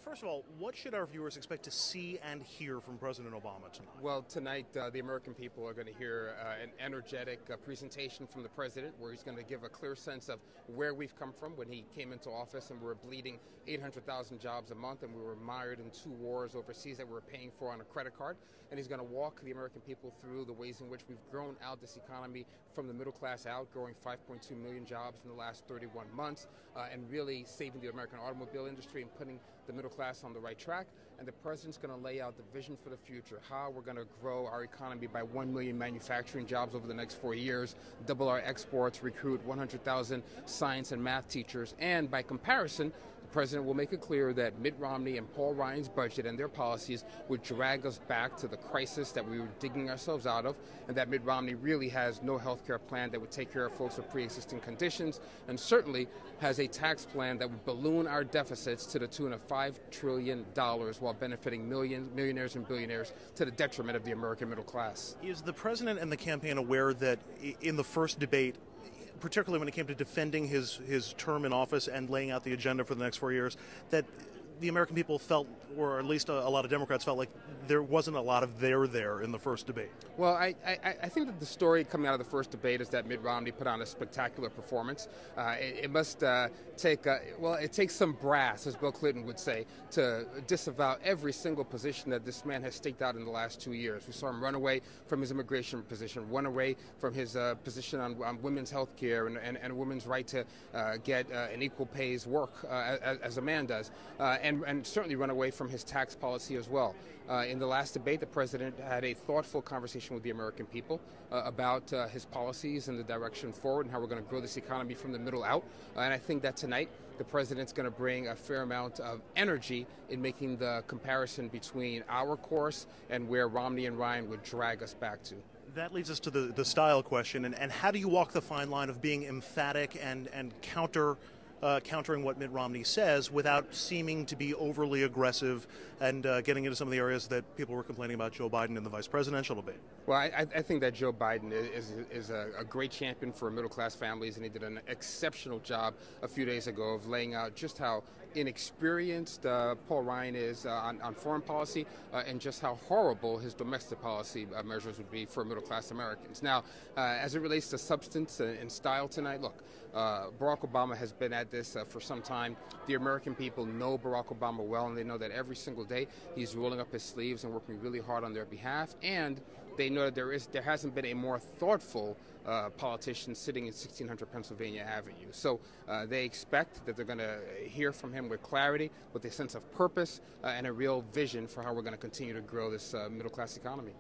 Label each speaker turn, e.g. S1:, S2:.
S1: First of all, what should our viewers expect to see and hear from President Obama tonight?
S2: Well, tonight the American people are going to hear an energetic presentation from the president, where he's going to give a clear sense of where we've come from when he came into office, and we were bleeding 800,000 jobs a month, and we were mired in 2 wars overseas that we were paying for on a credit card. And he's going to walk the American people through the ways in which we've grown out this economy from the middle class out, growing 5.2 million jobs in the last 31 months, and really saving the American automobile industry and putting the middle class on the right track. And the president's going to lay out the vision for the future, how we're going to grow our economy by 1 million manufacturing jobs over the next 4 years, double our exports, recruit 100,000 science and math teachers, and by comparison, the president will make it clear that Mitt Romney and Paul Ryan's budget and their policies would drag us back to the crisis that we were digging ourselves out of, and that Mitt Romney really has no health care plan that would take care of folks with pre-existing conditions, and certainly has a tax plan that would balloon our deficits to the tune of $5 trillion while benefiting millionaires and billionaires to the detriment of the American middle class.
S1: Is the president and the campaign aware that in the first debate, particularly when it came to defending his term in office and laying out the agenda for the next 4 years, that the American people felt, or at least a lot of Democrats felt, like there wasn't a lot of there in the first debate?
S2: Well, I think that the story coming out of the first debate is that Mitt Romney put on a spectacular performance. It must it takes some brass, as Bill Clinton would say, to disavow every single position that this man has staked out in the last 2 years. We saw him run away from his immigration position, run away from his position on women's health care and a woman's right to get an equal pays work as a man does. And certainly run away from his tax policy as well. In the last debate, the president had a thoughtful conversation with the American people about his policies and the direction forward and how we're going to grow this economy from the middle out. And I think that tonight the president's going to bring a fair amount of energy in making the comparison between our course and where Romney and Ryan would drag us back to.
S1: That leads us to the style question, and how do you walk the fine line of being emphatic and countering what Mitt Romney says without seeming to be overly aggressive and getting into some of the areas that people were complaining about Joe Biden in the vice presidential debate?
S2: Well, I think that Joe Biden is a great champion for middle-class families, and he did an exceptional job a few days ago of laying out just how inexperienced Paul Ryan is on foreign policy and just how horrible his domestic policy measures would be for middle-class Americans. Now, as it relates to substance and style tonight, look, Barack Obama has been at this for some time. The American people know Barack Obama well, and they know that every single day he's rolling up his sleeves and working really hard on their behalf, and they know that there hasn't been a more thoughtful politician sitting in 1600 Pennsylvania Avenue. So they expect that they're going to hear from him with clarity, with a sense of purpose, and a real vision for how we're going to continue to grow this middle-class economy.